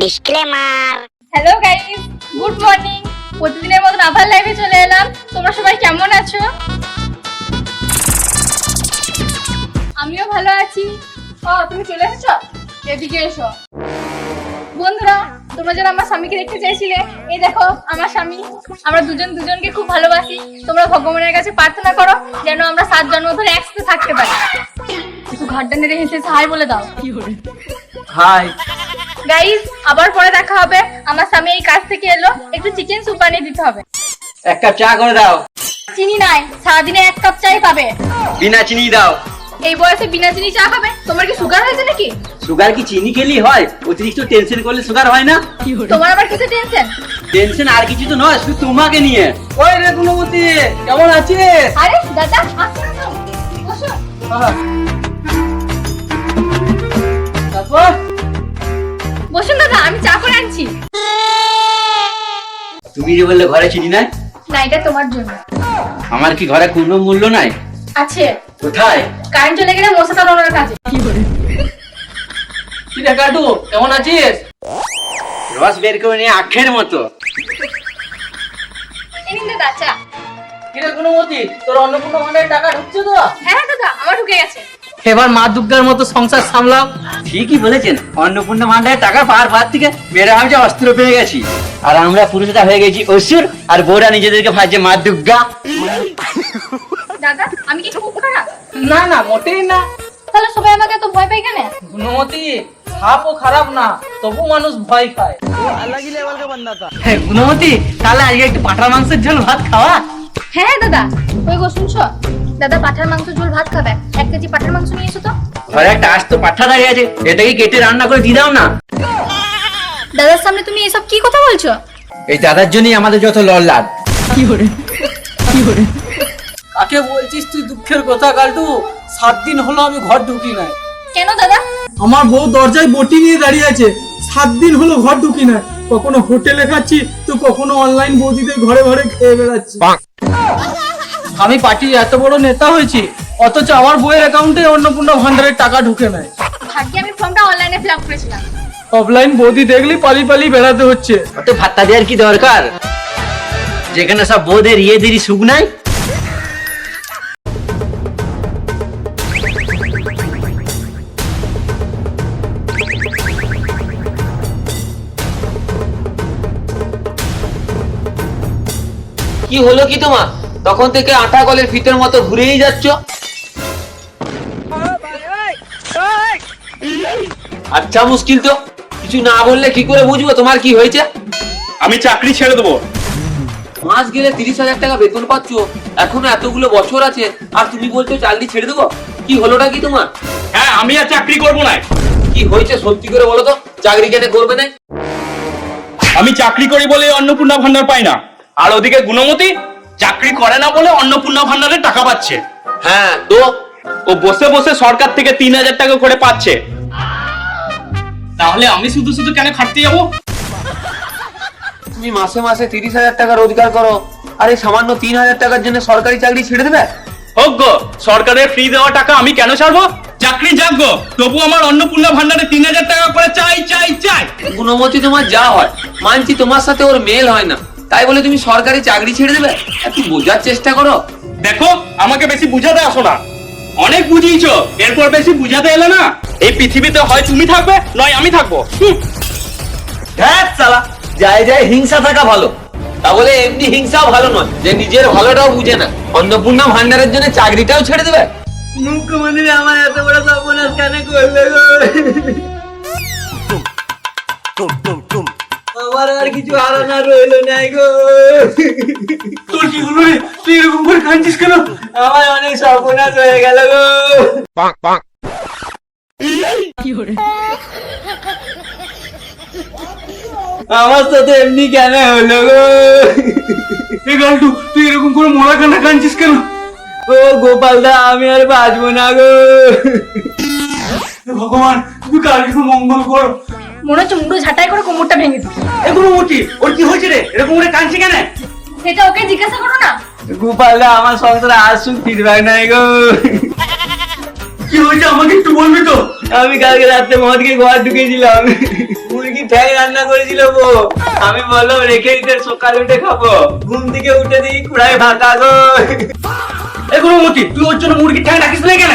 Disclaimer. Hello guys, good morning. প্রতিদিনের মতন আবার লাইভে চলে এলাম। তোমরা সবাই কেমন আছো? আমিও ভালো আছি। তুমি চলে এসেছো? এদিকে এসো। বন্ধুরা, তোমরা যারা আমার স্বামীকে দেখতে চাইছিলে, এই দেখো আমার স্বামী। আমরা দুজনকে খুব ভালোবাসি। তোমরা ভগবানের কাছে প্রার্থনা করো যেন আমরা 7 জন্ম ধরে একসাথে থাকতে পারি। একটু ঘরটা নেড়ে হেসে হাই বলে দাও। হাই গাইস, আবার পরে দেখা হবে। আমার স্বামী এই কাজ থেকে এলো, একটু চিকেন স্যুপ বানিয়ে দিতে হবে। এক কাপ চা করে দাও। চিনি নাই, সারাদিনে 1 কাপ চাই পাবে। বিনা চিনি দাও। এই বয়সে বিনা চিনি চা খাবে? তোমার কি সুগার হয়েছে নাকি? সুগার কি চিনি খেলেই হয়? অতিরিক্ত টেনশন করলে সুগার হয় না? তোমার আবার কিছু টেনশন? টেনশন আর কিছু তো নয়, শুধু তোমাকে নিয়ে। ওই রে গুণবতী, কেমন আছিস? আরে দাদা, আসো না, বসো। তারপর বসুন দাদা, আমি চা করে আনছি। তুমি যে বললে ঘরে চিনি নাই? না, এটা তোমার জন্য। আমার কি ঘরে কোনো মূল্য নাই? আছে। কোথায়? কারেন্ট চলে গেলে মশা তাড়ানোর কাজে। কি রে কাটু, কেমন আছিস? রস বের করে নিয়ে আখের মতো। এই নিন দাদা চা। কি রে গুণবতী, তোর অন্নপূর্ণা ভান্ডারে টাকা ঢুকছে তো? হ্যাঁ দাদা, আমার ঢুকে গেছে। এবার মা দুর্গার মতো সংসার সামলাও। ঠিকই বলেছেন, অন্নপূর্ণা ভান্ডারে টাকা পাওয়ার পর থেকে মেয়েরা ভাবছে অস্ত্র পেয়ে গেছি, আর আমরা পুরুষরা হয়ে গেছি অসুর, আর বউরা নিজেদেরকে ভাবছে মা দুর্গা। দাদা, আমি কি খুব খারাপ? না না, মোটেই না। তাহলে সবাই আমাকে এত ভয় পায় কেন? গুণবতী, সাপও খারাপ না, তবু মানুষ ভয় খায়। হ্যাঁ গুণবতী, তাহলে আজকে একটু পাঁঠার মাংসের ঝোল ভাত খাওয়া। হ্যাঁ দাদা, ওই গো শুনছো? দাদা পাঠার মাংস ঝোল ভাত খাবে। 1 কেজি পাঠার মাংস নিয়ে এসো তো। ঘরে একটা আস্ত পাঠা দাঁড়িয়ে আছে, এটাকে কেটে রান্না করে দিয়ে দাও না। দাদার সামনে তুমি এসব কি কথা বলছো? এই দাদার জন্যই আমাদের যত লড়লাদ। কাকে বলছিস তুই দুঃখের কথা কালটু? 7 দিন হলো আমি ঘর ঢুকি নাই। কেন দাদা? আমার বউ দরজায় বটি নিয়ে দাঁড়িয়ে আছে, 7 দিন হলো ঘর ঢুকি না। কখনো হোটেলে খাচ্ছি তো কখনো অনলাইন বৌদিদের ঘরে ঘরে খেয়ে বেড়াচ্ছি। আমি পার্টির এত বড় নেতা হয়েছি, অথচ আমার বইয়ের অ্যাকাউন্টে অন্নপূর্ণা ভান্ডারের টাকা ঢুকে নাই। ভাগ্যে আমি ফর্মটা অনলাইনে ফিল আপ করেছিলাম। অফলাইন বৌদি দেখলি পালি পালি বেড়াতে হচ্ছে। অত ভাত্তা দেওয়ার কি দরকার, যেখানে সব বউদের ইয়ে দেরি সুখ নাই। কি হলো কি তোমার? তখন থেকে আটা কলের ফিতের মতো ঘুরেই যাচ্ছ। আচ্ছা মুশকিল তো, কিছু না বললে কি করে বুঝবো তোমার কি হয়েছে? আমি চাকরি ছেড়ে দেবো। মাস গেলে 30,000 টাকা বেতন পাচ্ছ, এখনো এতগুলো বছর আছে, আর তুমি বলছো চাকরি ছেড়ে দেবো? কি হলোটা কি তোমার? হ্যাঁ, আমি আর চাকরি করবো না। কি হয়েছে সত্যি করে বলো তো, চাকরি কেন করবে না? আমি চাকরি করি বলে অন্নপূর্ণা ভান্ডার পাই না, আর ওদিকে গুণমতী চাকরি করে না বলে অন্নপূর্ণা ভান্ডারে টাকা পাচ্ছে। হ্যাঁ তো, ও বসে বসে সরকার থেকে 3,000 টাকা করে পাচ্ছে, তাহলে আমি শুধু শুধু কেন খাটতে যাবো? তুমি মাসে মাসে 30,000 টাকা রোজগার করো, আর এই সামান্য 3,000 টাকার জন্য সরকারি চাকরি ছেড়ে দেবে? হোক গো, সরকারের ফ্রি দেওয়া টাকা আমি কেন ছাড়বো? চাকরি যাক গো, তবু আমার অন্নপূর্ণা ভান্ডারে 3,000 টাকা করে চাই চাই চাই। গুণমতী তোমার যা হয় মানছি, তোমার সাথে ওর মেল হয় না, তাই বলে তুমি সরকারি চাকরি ছেড়ে দেবে? একটু বোঝার চেষ্টা করো। দেখো, আমাকে বেশি বুঝাতে আসো না, অনেক বুঝিয়েছো, এরপর বেশি বুঝাতে এলে না, এই পৃথিবীতে হয় তুমি থাকবে নয় আমি থাকবো। ধ্যাৎ শালা, যায় যায় হিংসা থাকা ভালো। তা বলে এমনি হিংসাও ভালো নয় যে নিজের ভালোটাও বুঝে না, অন্নপূর্ণা ভান্ডারের জন্য চাকরিটাও ছেড়ে দেবে? মুখ্যমন্ত্রী আমার এত বড় সর্বনাশ কেন করলে গো? আমার আর কিছু হারানো রইলো নাই গো। তোর কি হলো রে? তুই এরকম করে কাঁদছিস কেন? আমার অনেক সর্বনাশ হয়ে গেল গো। আমার সাথে এমনি কেন হলো গো? এ গালটু, তুই এরকম করে মরা কান্না কাঁদছিস কেন? ও গোপাল দা, আমি আর বাঁচবো না গো। ভগবান, তুই কার কিছু মঙ্গল কর। মনে হচ্ছে মুড়ো ঝাঁটাই করে কোমরটা ভেঙে দিই। এগুলো মুটি, ওর কি হয়েছে রে? এরকম করে কাঁদছে কেন? সেটা ওকে জিজ্ঞাসা করো না। গোপাল দা, আমার সংসারে আর সুখ ফিরবে নাই গো। কি হয়েছে আমাকে একটু বলবি তো? আমি কালকে রাতে মদ খেয়ে ঘর ঢুকেছিলাম, মুরগি ঠ্যাং রান্না করেছিল বউ। আমি বললাম রেখে দিতে, সকালে উঠে খাবো। ঘুম থেকে উঠে দিই কুড়াই ফাঁকা গো। এ গুণমতি, তুই ওর জন্য মুরগির ঠ্যাং রাখিস না কেন?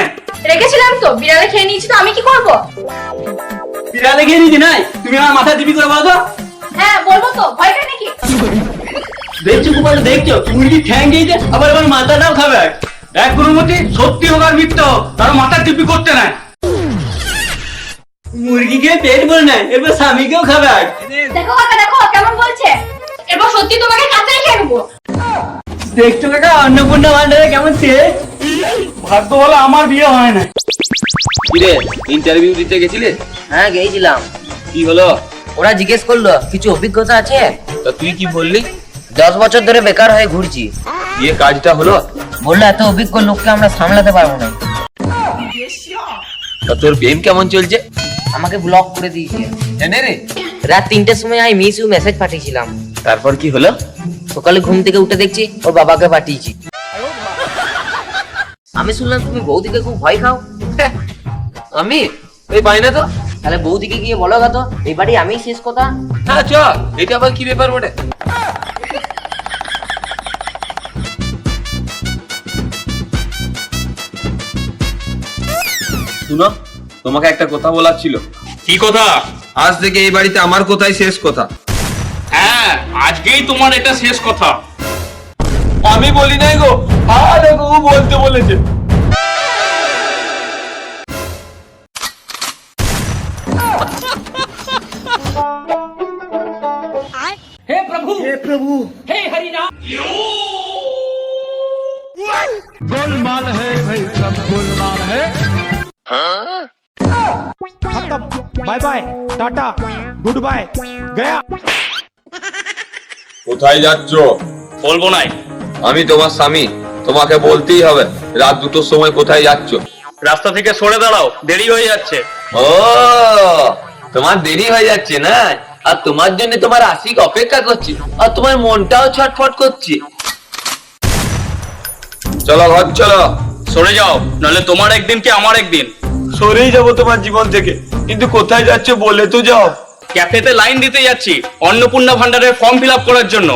রেখেছিলাম তো, বিড়ালে খেয়ে নিয়েছি তো, আমি কি করবো? বিড়ালে খেয়ে নিয়েছি নাই, তুমি আমার মাথা দিবি করে বলো তো। হ্যাঁ বলবো তো, ভয় পাই নাকি? দেখছো গোপাল, দেখছো মুরগি ঠ্যাং খেয়েছে, আবার আমার মাথাটাও খাবে। এক গুণমতি, সত্যি হোক আর মিথ্যা হোক, তার মাথার টিপি করতে নাই। মুরগি খেয়ে পেট ভরে নেয়, এরপর স্বামীকেও খাবে। দেখো কাকা, দেখো কেমন বলছে। এবার সত্যি তোমাকে কাঁচাই খেয়ে নেবো। দেখছো কাকা অন্নপূর্ণা ভান্ডারে কেমন টেস্ট। ভাগ্য বলে আমার বিয়ে হয় না। কিরে, ইন্টারভিউ দিতে গেছিলে? হ্যাঁ গেছিলাম। কি হলো? ওরা জিজ্ঞেস করলো কিছু অভিজ্ঞতা আছে। তা তুই কি বললি? 10 বছর ধরে বেকার হয়ে ঘুরছি। দিয়ে কাজটা হলো? বললো এত অভিজ্ঞ লোককে আমরা সামলাতে পারবো না। তা তোর প্রেম কেমন চলছে? আমাকে ব্লক করে দিয়েছে। এনে রে। রাত 3টের সময় আই মিস ইউ মেসেজ পাঠিয়েছিলাম। তারপর কি হলো? সকালে ঘুম থেকে উঠে দেখছি ওর বাবাকে পাঠিয়েছি। আমি শুনলাম তুমি বৌদিকে খুব ভয় খাও। আমি এই পাই না তো। তাহলে বৌদিকে গিয়ে বলো তো এই বাড়ি আমিই শেষ কথা। হ্যাঁ চ, এটা আবার কি ব্যাপার বটে? শুনো, তোমাকে একটা কথা বলার ছিল। কি কথা? আজ থেকে এই বাড়িতে আমার কথাই শেষ কথা। হ্যাঁ, আজকেই তোমার এটা শেষ কথা। আমি বলি নাই গো, দেখো ও বলতে বলেছে। Bye bye tata good bye गया। কোথায় যাচ্ছ? বলবো নাই। আমি তোমার স্বামী, তোমাকে বলতেই হবে। রাত 2টোর সময় কোথায় যাচ্ছ? রাস্তা থেকে সরে দাঁড়াও, দেরি হয়ে যাচ্ছে। ও, তোমার দেরি হয়ে যাচ্ছে না? আর তোমার জন্য তোমার আশিক অপেক্ষা করছি, আর তোমার মনটাও ছটফট করছে। চলো ঘর চলো। সরে যাও, নাহলে তোমার একদিন কি আমার একদিন। সরেই যাবো তোমার জীবন থেকে, কিন্তু কোথায় যাচ্ছ বলে তো যাও। ক্যাফেতে লাইন দিতে যাচ্ছি অন্নপূর্ণা ভান্ডারের ফর্ম ফিল আপ করার জন্য।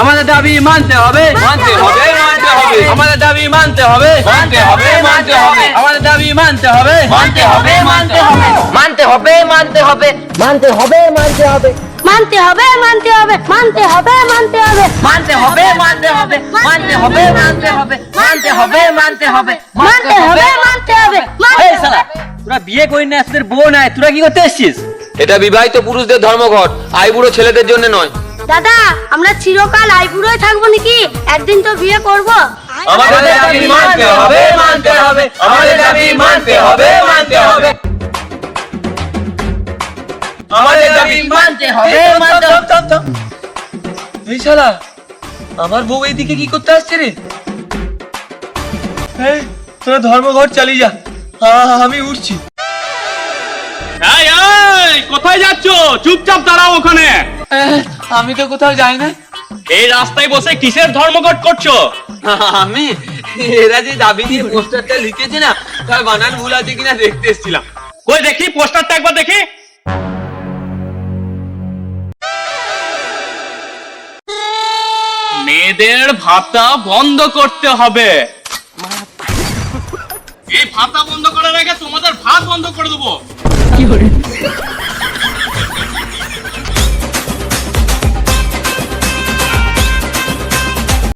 আমাদের দাবি মানতে হবে, মানতে হবে, মানতে হবে, আমাদের দাবি মানতে হবে, মানতে হবে, মানতে হবে, আমাদের দাবি মানতে হবে, মানতে হবে, মানতে হবে, মানতে হবে মানতে হবে মানতে হবে মানতে হবে মানতে হবে মানতে হবে মানতে হবে মানতে হবে মানতে হবে মানতে হবে মানতে হবে মানতে হবে মানতে হবে মানতে হবে মানতে হবে মানতে হবে এই শালা, তোরা বিয়ে করি না, তোদের বউ নাই, তোরা কি করতে এসেছিস? এটা বিবাহিত পুরুষদের ধর্মঘট, আইবুড়ো ছেলেদের জন্য নয়। দাদা আমরা চিরকাল আইবুড়োই থাকবো নাকি? একদিন তো বিয়ে করব। আমাদের দাবি মানতে হবে, মানতে হবে, আমাদের দাবি মানতে হবে, মানতে হবে, আমাদের দাবি মানতে হবে মানতে হবে এই শালা, আমার বউ এইদিকে কি করতে আসছে রে? এই তোরা ধর্মঘট চালিয়ে যা, আমি উঠছি। এই এই, কোথায় যাচ্ছ? চুপচাপ দাঁড়াও ওখানে। আমি তো কোথাও যাই না। এই রাস্তায় বসে কিসের ধর্মঘট করছো? আমি এরা যে দাবি দিয়ে পোস্টারটা লিখেছে না, তার বানান ভুল আছে কিনা দেখতে এসেছিলাম। কই দেখি পোস্টারটা একবার দেখি। মেয়েদের ভাতা বন্ধ করতে হবে। এই ভাতা বন্ধ করার আগে তোমাদের ভাত বন্ধ করে দেবো।